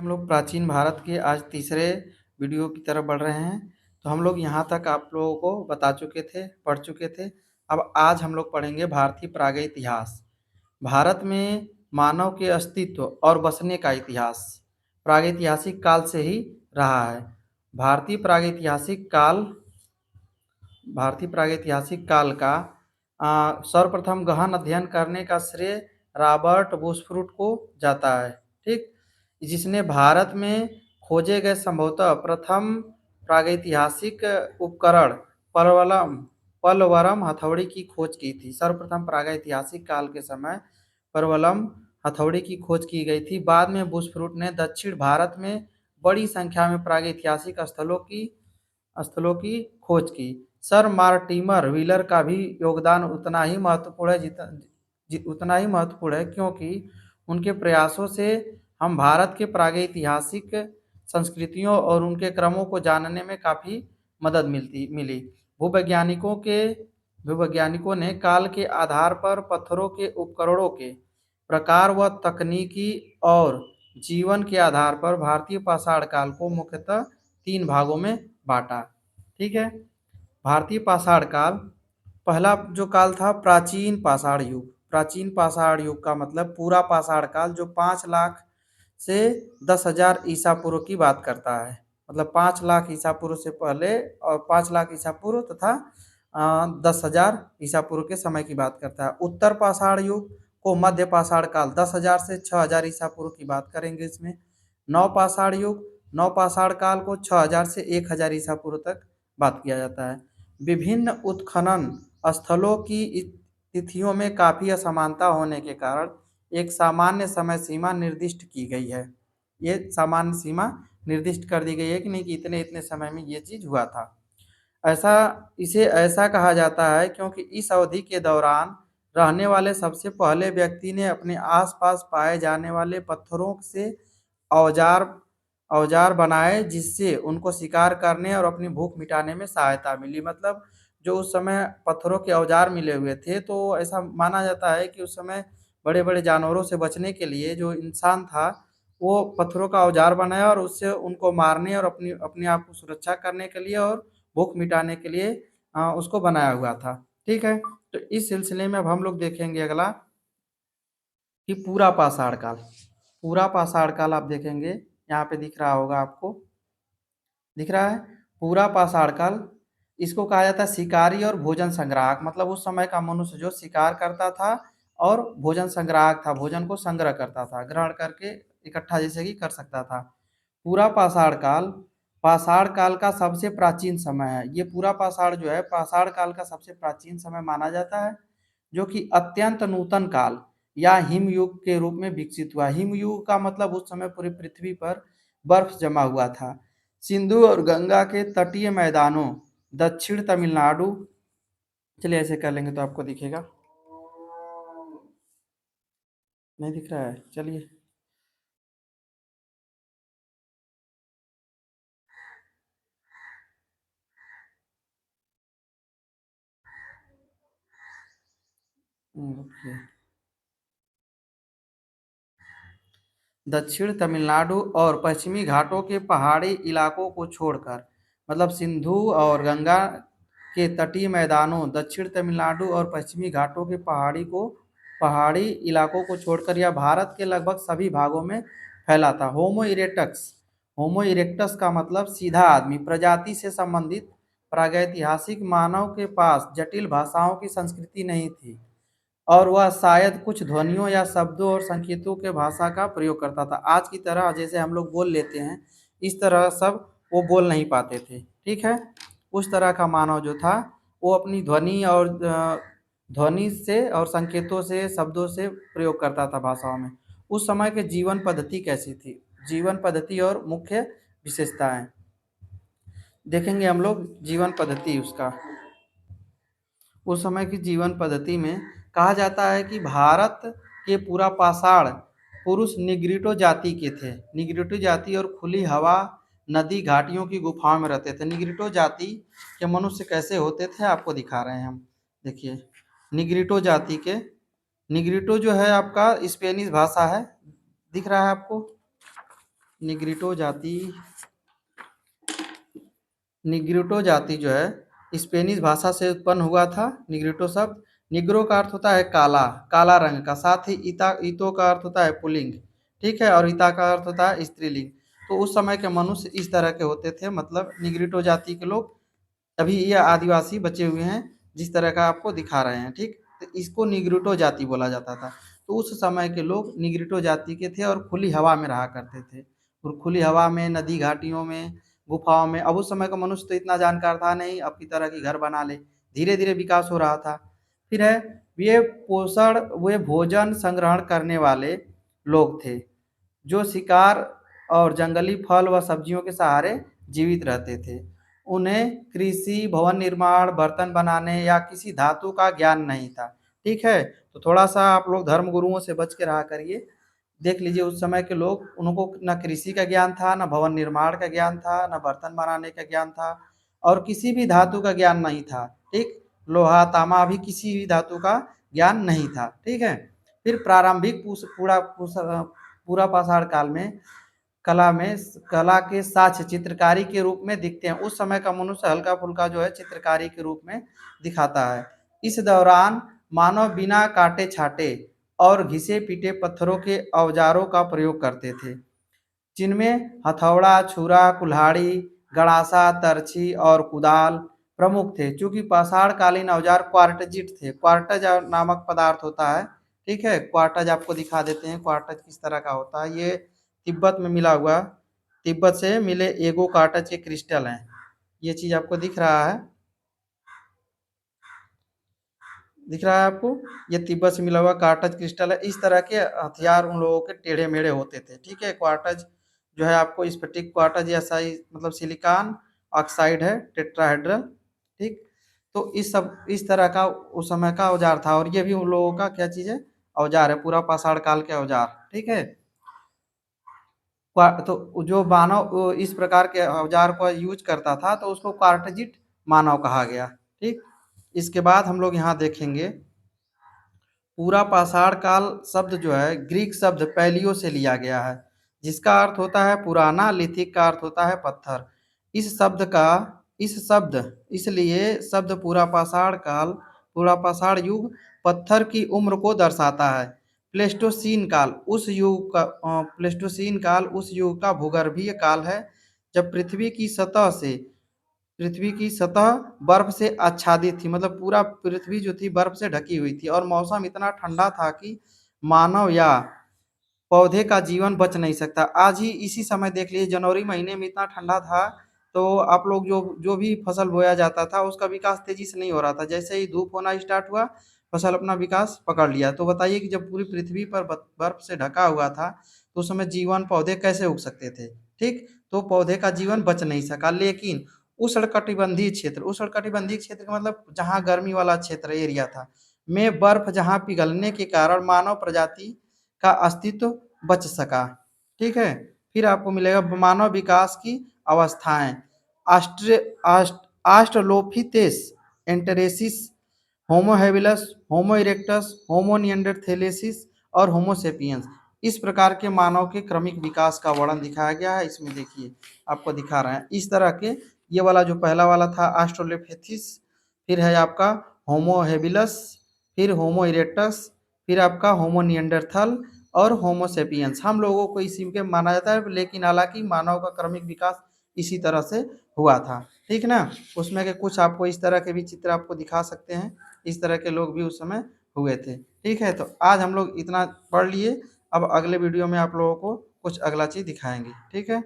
हम लोग प्राचीन भारत के आज तीसरे वीडियो की तरफ बढ़ रहे हैं। तो हम लोग यहाँ तक आप लोगों को बता चुके थे, पढ़ चुके थे। अब आज हम लोग पढ़ेंगे भारतीय प्रागैतिहासिक इतिहास। भारत में मानव के अस्तित्व और बसने का इतिहास प्रागैतिहासिक काल से ही रहा है। भारतीय प्रागैतिहासिक काल भारतीय प्रागैतिहासिक काल का सर्वप्रथम गहन अध्ययन करने का श्रेय रॉबर्ट बुशफूट को जाता है। ठीक, जिसने भारत में खोजे गए संभवतः प्रथम प्रागैतिहासिक उपकरण पलवलम पलवरम हथौड़ी की खोज की थी। सर्वप्रथम प्रागैतिहासिक काल के समय पलवलम हथौड़ी की खोज की गई थी। बाद में बुशफूट ने दक्षिण भारत में बड़ी संख्या में प्रागैतिहासिक स्थलों की खोज की। सर मार्टिमर व्हीलर का भी योगदान उतना ही महत्वपूर्ण है, क्योंकि उनके प्रयासों से हम भारत के प्रागैतिहासिक संस्कृतियों और उनके क्रमों को जानने में काफ़ी मदद मिली। भूवैज्ञानिकों ने काल के आधार पर पत्थरों के उपकरणों के प्रकार व तकनीकी और जीवन के आधार पर भारतीय पाषाण काल को मुख्यतः 3 भागों में बांटा। ठीक है, भारतीय पाषाण काल, पहला जो काल था प्राचीन पाषाण युग। प्राचीन पाषाण युग का मतलब पूरा पाषाण काल जो 5 लाख से 10,000 ईसा पूर्व की बात करता है। मतलब 5 लाख ईसा पूर्व से पहले और 5 लाख ईसा पूर्व तथा 10,000 ईसा पूर्व के समय की बात करता है। उत्तर पाषाण युग को मध्य पाषाण काल 10,000 से 6,000 ईसा पूर्व की बात करेंगे इसमें। नव पाषाण काल को 6,000 से 1,000 ईसा पूर्व तक बात किया जाता है। विभिन्न उत्खनन स्थलों की तिथियों में काफ़ी असमानता होने के कारण एक सामान्य समय सीमा निर्दिष्ट की गई है। ये सामान्य सीमा निर्दिष्ट कर दी गई है कि नहीं, कि इतने इतने समय में ये चीज़ हुआ था। इसे ऐसा कहा जाता है क्योंकि इस अवधि के दौरान रहने वाले सबसे पहले व्यक्ति ने अपने आसपास पाए जाने वाले पत्थरों से औजार औजार बनाए, जिससे उनको शिकार करने और अपनी भूख मिटाने में सहायता मिली। मतलब जो उस समय पत्थरों के औजार मिले हुए थे, तो ऐसा माना जाता है कि उस समय बड़े-बड़े जानवरों से बचने के लिए जो इंसान था, वो पत्थरों का औजार बनाया और उससे उनको मारने और अपने आप को सुरक्षा करने के लिए और भूख मिटाने के लिए उसको बनाया हुआ था। ठीक है, तो इस सिलसिले में अब हम लोग देखेंगे अगला कि पूरा पाषाण काल आप देखेंगे, यहाँ पे दिख रहा होगा आपको, दिख रहा है पूरा पाषाण काल। इसको कहा जाता है शिकारी और भोजन संग्राहक। मतलब उस समय का मनुष्य जो शिकार करता था और भोजन संग्राहक था, भोजन को संग्रह करता था, ग्रहण करके इकट्ठा जैसे कि कर सकता था। पूरा पाषाण काल का सबसे प्राचीन समय है। ये पूरा पाषाण जो है पाषाण काल का सबसे प्राचीन समय माना जाता है, जो कि अत्यंत नूतन काल या हिमयुग के रूप में विकसित हुआ। हिमयुग का मतलब उस समय पूरी पृथ्वी पर बर्फ जमा हुआ था। सिंधु और गंगा के तटीय मैदानों, दक्षिण तमिलनाडु, चलिए ऐसे कर लेंगे तो आपको दिखेगा, नहीं दिख रहा है, चलिए ओके। दक्षिण तमिलनाडु और पश्चिमी घाटों के पहाड़ी इलाकों को छोड़कर, मतलब सिंधु और गंगा के तटीय मैदानों, दक्षिण तमिलनाडु और पश्चिमी घाटों के पहाड़ी इलाकों को छोड़कर यह भारत के लगभग सभी भागों में फैला था। होमो इरेक्टस का मतलब सीधा आदमी प्रजाति से संबंधित प्रागैतिहासिक मानव के पास जटिल भाषाओं की संस्कृति नहीं थी और वह शायद कुछ ध्वनियों या शब्दों और संकेतों के भाषा का प्रयोग करता था। आज की तरह जैसे हम लोग बोल लेते हैं, इस तरह सब वो बोल नहीं पाते थे। ठीक है, उस तरह का मानव जो था वो अपनी ध्वनि से और संकेतों से, शब्दों से प्रयोग करता था भाषाओं में। उस समय के जीवन पद्धति कैसी थी, जीवन पद्धति और मुख्य विशेषताएं देखेंगे हम लोग। जीवन पद्धति उसका, उस समय की जीवन पद्धति में कहा जाता है कि भारत के पूरा पाषाण पुरुष निग्रिटो जाति के थे। निग्रिटो जाति और खुली हवा, नदी, घाटियों की गुफाओं में रहते थे। निग्रिटो जाति के मनुष्य कैसे होते थे आपको दिखा रहे हैं हम, देखिए। निग्रिटो जाति के, निग्रिटो जो है आपका स्पेनिश भाषा है, दिख रहा है आपको, निग्रिटो जाति निग्रिटो जाति जो है स्पेनिश भाषा से उत्पन्न हुआ था। निग्रिटो शब्द, निग्रो का अर्थ होता है काला, काला रंग का, साथ ही इता इतो का अर्थ होता है पुल्लिंग, ठीक है, और इता का अर्थ होता है स्त्रीलिंग। तो उस समय के मनुष्य इस तरह के होते थे, मतलब निग्रिटो जाति के लोग। अभी ये आदिवासी बचे हुए हैं जिस तरह का आपको दिखा रहे हैं, ठीक। तो इसको निग्रिटो जाति बोला जाता था। तो उस समय के लोग निग्रिटो जाति के थे और खुली हवा में रहा करते थे, और खुली हवा में, नदी घाटियों में, गुफाओं में। अब उस समय का मनुष्य तो इतना जानकार था नहीं, अब की तरह की घर बना ले, धीरे धीरे विकास हो रहा था। फिर है, वे पोषण, वे भोजन संग्रहण करने वाले लोग थे जो शिकार और जंगली फल व सब्जियों के सहारे जीवित रहते थे। उन्हें कृषि, भवन निर्माण, बर्तन बनाने या किसी धातु का ज्ञान नहीं था, ठीक है। तो थोड़ा सा आप लोग धर्म गुरुओं से बच के रहा करिए। देख लीजिए उस समय के लोग, उनको ना कृषि का ज्ञान था, ना भवन निर्माण का ज्ञान था, ना बर्तन बनाने का ज्ञान था, और किसी भी धातु का ज्ञान नहीं था, ठीक। लोहा, तांबा भी किसी भी धातु का ज्ञान नहीं था, ठीक है। फिर प्रारंभिक पूरा पाषाण काल में कला के साक्ष्य चित्रकारी के रूप में दिखते हैं। उस समय का मनुष्य हल्का फुल्का जो है चित्रकारी के रूप में दिखाता है। इस दौरान मानव बिना काटे छाटे और घिसे पीटे पत्थरों के औजारों का प्रयोग करते थे, जिनमें हथौड़ा, छुरा, कुल्हाड़ी, गड़ासा, तरछी और कुदाल प्रमुख थे। चूंकि पाषाण कालीन औजार क्वार्टजिट थे, क्वार्टज नामक पदार्थ होता है, ठीक है। क्वार्टज आपको दिखा देते हैं, क्वार्टज किस तरह का होता है। ये तिब्बत में मिला हुआ, तिब्बत से मिले एगो कार्टज के क्रिस्टल हैं। ये चीज आपको दिख रहा है, दिख रहा है आपको, ये तिब्बत से मिला हुआ कार्टज क्रिस्टल है। इस तरह के हथियार उन लोगों के टेढ़े मेढ़े होते थे, ठीक है। क्वार्टज जो है आपको स्फटिक क्वार्टज या साई मतलब सिलिकॉन ऑक्साइड है, टेट्राहेड्रल, ठीक। तो इस तरह का उस समय का औजार था, और ये भी उन लोगों का क्या चीज है, औजार है, पूरा पाषाण काल के औजार, ठीक है। तो जो मानव इस प्रकार के औजार को यूज करता था तो उसको क्वार्टजिट मानव कहा गया, ठीक। इसके बाद हम लोग यहाँ देखेंगे, पूरा पाषाण काल शब्द जो है ग्रीक शब्द पैलियो से लिया गया है, जिसका अर्थ होता है पुराना, लिथिक का अर्थ होता है पत्थर। इस शब्द का इस शब्द इसलिए शब्द पूरा पाषाण युग पत्थर की उम्र को दर्शाता है। प्लेस्टोसीन काल उस युग का भूगर्भीय काल है जब पृथ्वी की सतह बर्फ से आच्छादित थी, मतलब पूरा पृथ्वी जो थी बर्फ से ढकी हुई थी, और मौसम इतना ठंडा था कि मानव या पौधे का जीवन बच नहीं सकता। आज ही इसी समय देख लीजिए, जनवरी महीने में इतना ठंडा था, तो आप लोग जो जो भी फसल बोया जाता था उसका विकास तेजी से नहीं हो रहा था। जैसे ही धूप होना स्टार्ट हुआ, फसल अपना विकास पकड़ लिया। तो बताइए कि जब पूरी पृथ्वी पर बर्फ से ढका हुआ था तो उस समय जीवन पौधे कैसे उग सकते थे, ठीक। तो पौधे का जीवन बच नहीं सका। लेकिन उष्णकटिबंधीय क्षेत्र का मतलब जहाँ गर्मी वाला क्षेत्र एरिया था, में बर्फ जहाँ पिघलने के कारण मानव प्रजाति का अस्तित्व बच सका, ठीक है। फिर आपको मिलेगा मानव विकास की अवस्थाएं, आस्ट्रलोपिथेस, एंटेरेसिस, होमो हेबिलस, होमो इरेक्टस, होमो निएंडरथैलेसिस और होमो सेपियंस। इस प्रकार के मानव के क्रमिक विकास का वर्णन दिखाया गया है। इसमें देखिए आपको दिखा रहे हैं इस तरह के, ये वाला जो पहला वाला था आस्ट्रोलोपिथेसिस, फिर है आपका होमो हेबिलस, फिर होमो इरेक्टस, फिर आपका होमो निएंडरथल और होमो सेपियंस। हम लोगों को इसी के माना जाता है, लेकिन हालांकि मानव का क्रमिक विकास इसी तरह से हुआ था, ठीक ना। उसमें के कुछ आपको इस तरह के भी चित्र आपको दिखा सकते हैं, इस तरह के लोग भी उस समय हुए थे, ठीक है। तो आज हम लोग इतना पढ़ लिए, अब अगले वीडियो में आप लोगों को कुछ अगला चीज़ दिखाएंगे, ठीक है।